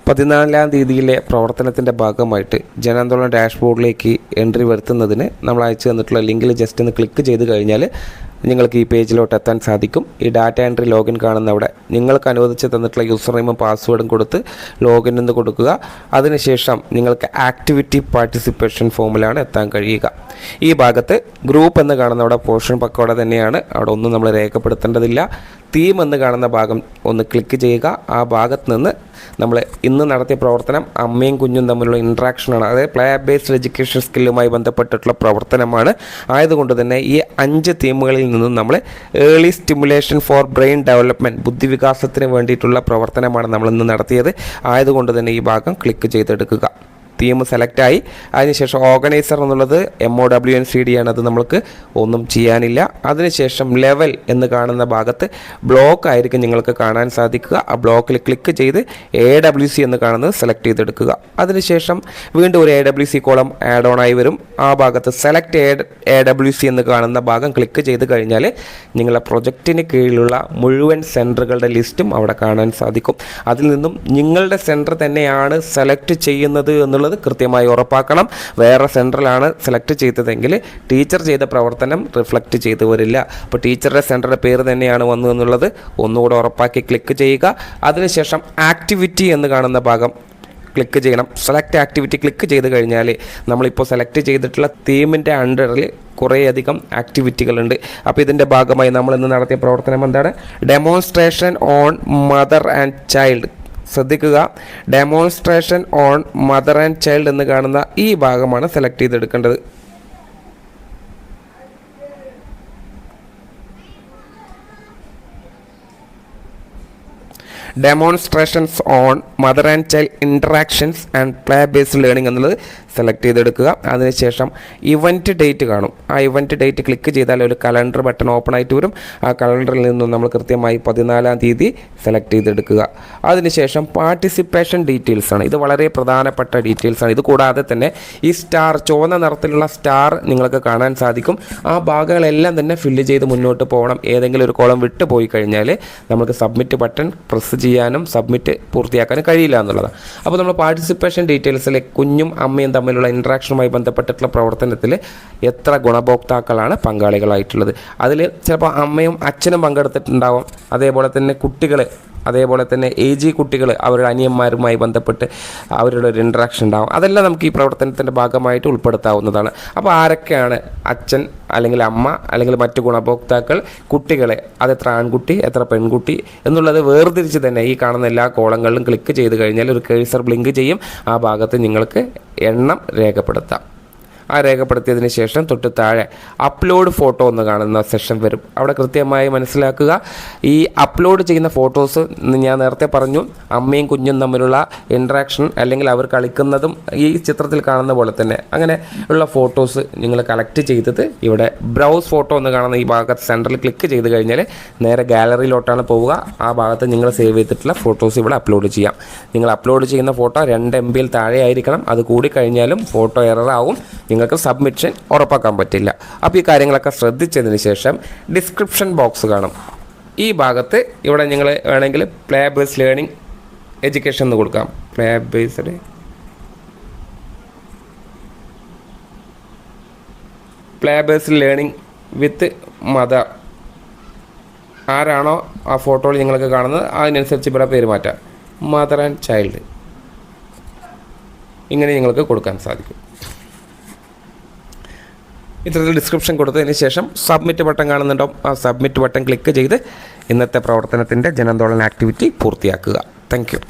14-ാം തീയതിയിലെ പ്രവർത്തനത്തിൻ്റെ ഭാഗമായിട്ട് ജനാന്തോളൻ ഡാഷ്ബോർഡിലേക്ക് എൻട്രി വരുത്തുന്നതിന് നമ്മൾ അയച്ചു തന്നിട്ടുള്ള ലിങ്കിൽ ജസ്റ്റ് ഒന്ന് ക്ലിക്ക് ചെയ്ത് കഴിഞ്ഞാൽ നിങ്ങൾക്ക് ഈ പേജിലോട്ട് എത്താൻ സാധിക്കും. ഈ ഡാറ്റ എൻട്രി ലോഗിൻ കാണുന്ന അവിടെ നിങ്ങൾക്ക് അനുവദിച്ച് തന്നിട്ടുള്ള യൂസർ നെയിമും പാസ്വേഡും കൊടുത്ത് ലോഗിൻ എന്ന് കൊടുക്കുക. അതിനുശേഷം നിങ്ങൾക്ക് ആക്ടിവിറ്റി പാർട്ടിസിപ്പേഷൻ ഫോമിലാണ് എത്താൻ കഴിയുക. ഈ ഭാഗത്ത് ഗ്രൂപ്പ് എന്ന് കാണുന്ന അവിടെ പോർഷൻ പക്കോടെ തന്നെയാണ്, അവിടെ ഒന്നും നമ്മൾ രേഖപ്പെടുത്തേണ്ടതില്ല. തീം എന്ന് കാണുന്ന ഭാഗം ഒന്ന് ക്ലിക്ക് ചെയ്യുക. ആ ഭാഗത്ത് നിന്ന് നമ്മൾ ഇന്ന് നടത്തിയ പ്രവർത്തനം അമ്മയും കുഞ്ഞും തമ്മിലുള്ള ഇൻട്രാക്ഷനാണ്, അതായത് പ്ലേ ബേസ്ഡ് എഡ്യൂക്കേഷൻ സ്കില്ലുമായി ബന്ധപ്പെട്ടിട്ടുള്ള പ്രവർത്തനമാണ്. ആയതുകൊണ്ട് തന്നെ ഈ 5 തീമുകളിൽ നിന്നും നമ്മൾ early stimulation for brain development, ബുദ്ധിവികാസത്തിന് വേണ്ടിയിട്ടുള്ള പ്രവർത്തനമാണ് നമ്മൾ ഇന്ന് നടത്തിയത്. ആയതുകൊണ്ട് തന്നെ ഈ ഭാഗം ക്ലിക്ക് ചെയ്തെടുക്കുക. തീം സെലക്റ്റായി. അതിനുശേഷം ഓർഗനൈസർ എന്നുള്ളത് MOWNCD ആണ്, അത് നമ്മൾക്ക് ഒന്നും ചെയ്യാനില്ല. അതിനുശേഷം ലെവൽ എന്ന് കാണുന്ന ഭാഗത്ത് ബ്ലോക്ക് ആയിരിക്കും നിങ്ങൾക്ക് കാണാൻ സാധിക്കുക. ആ ബ്ലോക്കിൽ ക്ലിക്ക് ചെയ്ത് AWC എന്ന് കാണുന്നത് സെലക്ട് ചെയ്തെടുക്കുക. അതിനുശേഷം വീണ്ടും ഒരു AWC കോളം ആഡ് ഓൺ ആയി വരും. ആ ഭാഗത്ത് സെലക്ട് AWC എന്ന് കാണുന്ന ഭാഗം ക്ലിക്ക് ചെയ്ത് കഴിഞ്ഞാൽ നിങ്ങളുടെ പ്രൊജക്റ്റിന് കീഴിലുള്ള മുഴുവൻ സെൻറ്ററുകളുടെ ലിസ്റ്റും അവിടെ കാണാൻ സാധിക്കും. അതിൽ നിന്നും നിങ്ങളുടെ സെൻറ്റർ തന്നെയാണ് സെലക്ട് ചെയ്യുന്നത് എന്നുള്ളത് കൃത്യമായി ഉറപ്പാക്കണം. വേറെ സെൻറ്ററിലാണ് സെലക്ട് ചെയ്തതെങ്കിൽ ടീച്ചർ ചെയ്ത പ്രവർത്തനം റിഫ്ലക്റ്റ് ചെയ്തു വരില്ല. അപ്പോൾ ടീച്ചറുടെ സെൻറ്ററുടെ പേര് തന്നെയാണ് വന്നു എന്നുള്ളത് ഒന്നുകൂടെ ഉറപ്പാക്കി ക്ലിക്ക് ചെയ്യുക. അതിനുശേഷം ആക്ടിവിറ്റി എന്ന് കാണുന്ന ഭാഗം ക്ലിക്ക് ചെയ്യണം. സെലക്ട് ആക്ടിവിറ്റി ക്ലിക്ക് ചെയ്ത് കഴിഞ്ഞാൽ നമ്മളിപ്പോൾ സെലക്ട് ചെയ്തിട്ടുള്ള തീമിൻ്റെ അണ്ടറിൽ കുറേയധികം ആക്ടിവിറ്റികളുണ്ട്. അപ്പോൾ ഇതിൻ്റെ ഭാഗമായി നമ്മൾ ഇന്ന് നടത്തിയ പ്രവർത്തനം എന്താണ്? Demonstration on mother and child. ശ്രദ്ധിക്കുക, demonstration on mother and child എന്ന് കാണുന്ന ഈ ഭാഗമാണ് സെലക്ട് ചെയ്തെടുക്കേണ്ടത്. Demonstrations on mother and child interactions and play based learning എന്നുള്ളത് സെലക്ട് ചെയ്തെടുക്കുക. അതിനുശേഷം ഇവൻറ്റ് ഡേറ്റ് കാണും. ആ ഇവൻറ്റ് ഡേറ്റ് ക്ലിക്ക് ചെയ്താൽ ഒരു കലണ്ടർ ബട്ടൺ ഓപ്പൺ ആയിട്ട് വരും. ആ കലണ്ടറിൽ നിന്നും നമ്മൾ കൃത്യമായി 14-ാം തീയതി സെലക്ട് ചെയ്തെടുക്കുക. അതിനുശേഷം പാർട്ടിസിപ്പേഷൻ ഡീറ്റെയിൽസ് ആണ്. ഇത് വളരെ പ്രധാനപ്പെട്ട ഡീറ്റെയിൽസ് ആണ്. ഇത് കൂടാതെ തന്നെ ഈ സ്റ്റാർ, ചുവന്ന നിറത്തിലുള്ള സ്റ്റാർ നിങ്ങൾക്ക് കാണാൻ സാധിക്കും. ആ ഭാഗങ്ങളെല്ലാം തന്നെ ഫില്ല് ചെയ്ത് മുന്നോട്ട് പോകണം. ഏതെങ്കിലും ഒരു കോളം വിട്ടു പോയി കഴിഞ്ഞാൽ നമുക്ക് സബ്മിറ്റ് ബട്ടൺ പ്രസ് ചെയ്യാനും സബ്മിറ്റ് പൂർത്തിയാക്കാനും കഴിയില്ല എന്നുള്ളതാണ്. അപ്പോൾ നമ്മൾ പാർട്ടിസിപ്പേഷൻ ഡീറ്റെയിൽസിലെ കുഞ്ഞും അമ്മയും തമ്മിലുള്ള ഇൻട്രാക്ഷനുമായി ബന്ധപ്പെട്ടിട്ടുള്ള പ്രവർത്തനത്തിൽ എത്ര ഗുണഭോക്താക്കളാണ് പങ്കാളികളായിട്ടുള്ളത്, അതിൽ ചിലപ്പോൾ അമ്മയും അച്ഛനും പങ്കെടുത്തിട്ടുണ്ടാവും. അതേപോലെ തന്നെ കുട്ടികൾ, അതേപോലെ തന്നെ AG കുട്ടികൾ അവരുടെ അനിയന്മാരുമായി ബന്ധപ്പെട്ട് അവരുടെ ഒരു ഇൻട്രാക്ഷൻ ഉണ്ടാകും. അതെല്ലാം നമുക്ക് ഈ പ്രവർത്തനത്തിൻ്റെ ഭാഗമായിട്ട് ഉൾപ്പെടുത്താവുന്നതാണ്. അപ്പോൾ ആരൊക്കെയാണ് അച്ഛൻ അല്ലെങ്കിൽ അമ്മ അല്ലെങ്കിൽ മറ്റു ഗുണഭോക്താക്കൾ, കുട്ടികളെ, അതെത്ര ആൺകുട്ടി എത്ര പെൺകുട്ടി എന്നുള്ളത് വേർതിരിച്ച് തന്നെ ഈ കാണുന്ന എല്ലാ കോളങ്ങളിലും ക്ലിക്ക് ചെയ്ത് കഴിഞ്ഞാൽ ഒരു കേഴ്സർ ബ്ലിങ്ക് ചെയ്യും. ആ ഭാഗത്ത് നിങ്ങൾക്ക് എണ്ണം രേഖപ്പെടുത്താം. ആ രേഖപ്പെടുത്തിയതിന് ശേഷം തൊട്ട് താഴെ അപ്ലോഡ് ഫോട്ടോ എന്ന് കാണുന്ന സെഷൻ വരും. അവിടെ കൃത്യമായി മനസ്സിലാക്കുക, ഈ അപ്ലോഡ് ചെയ്യുന്ന ഫോട്ടോസ് ഞാൻ നേരത്തെ പറഞ്ഞു, അമ്മയും കുഞ്ഞും തമ്മിലുള്ള ഇൻട്രാക്ഷൻ അല്ലെങ്കിൽ അവർ കളിക്കുന്നതും ഈ ചിത്രത്തിൽ കാണുന്ന പോലെ തന്നെ അങ്ങനെ ഉള്ള ഫോട്ടോസ് നിങ്ങൾ കളക്ട് ചെയ്തത് ഇവിടെ ബ്രൗസ് ഫോട്ടോ എന്ന് കാണുന്ന ഈ ഭാഗത്ത് സെൻറ്ററിൽ ക്ലിക്ക് ചെയ്ത് കഴിഞ്ഞാൽ നേരെ ഗാലറിയിലോട്ടാണ് പോവുക. ആ ഭാഗത്ത് നിങ്ങൾ സേവ് ചെയ്തിട്ടുള്ള ഫോട്ടോസ് ഇവിടെ അപ്ലോഡ് ചെയ്യാം. നിങ്ങൾ അപ്ലോഡ് ചെയ്യുന്ന ഫോട്ടോ 2 MB താഴെ ആയിരിക്കണം. അത് കൂടി കഴിഞ്ഞാലും ഫോട്ടോ എറർ ആവും, നിങ്ങൾക്ക് സബ്മിഷൻ ഉറപ്പാക്കാൻ പറ്റില്ല. അപ്പോൾ ഈ കാര്യങ്ങളൊക്കെ ശ്രദ്ധിച്ചതിന് ശേഷം ഡിസ്ക്രിപ്ഷൻ ബോക്സ് കാണും. ഈ ഭാഗത്ത് ഇവിടെ നിങ്ങൾ വേണമെങ്കിൽ പ്ലേ ബേസ്ഡ് ലേണിംഗ് എഡ്യൂക്കേഷൻ എന്ന് കൊടുക്കാം. പ്ലേ ബേസ്ഡ് ലേണിംഗ് വിത്ത് മദർ, ആരാണോ ആ ഫോട്ടോയിൽ നിങ്ങൾക്ക് കാണുന്നത് അതിനനുസരിച്ച് ഇവിടെ പേര് മാറ്റാം. മദർ ആൻഡ് ചൈൽഡ് ഇങ്ങനെ നിങ്ങൾക്ക് കൊടുക്കാൻ സാധിക്കും. ഇത്തരത്തിൽ ഡിസ്ക്രിപ്ഷൻ കൊടുത്തതിന് ശേഷം സബ്മിറ്റ് ബട്ടൺ കാണുന്നുണ്ടാവും. ആ സബ്മിറ്റ് ബട്ടൺ ക്ലിക്ക് ചെയ്ത് ഇന്നത്തെ പ്രവർത്തനത്തിൻ്റെ ജനാന്തോളൻ ആക്ടിവിറ്റി പൂർത്തിയാക്കുക. Thank you.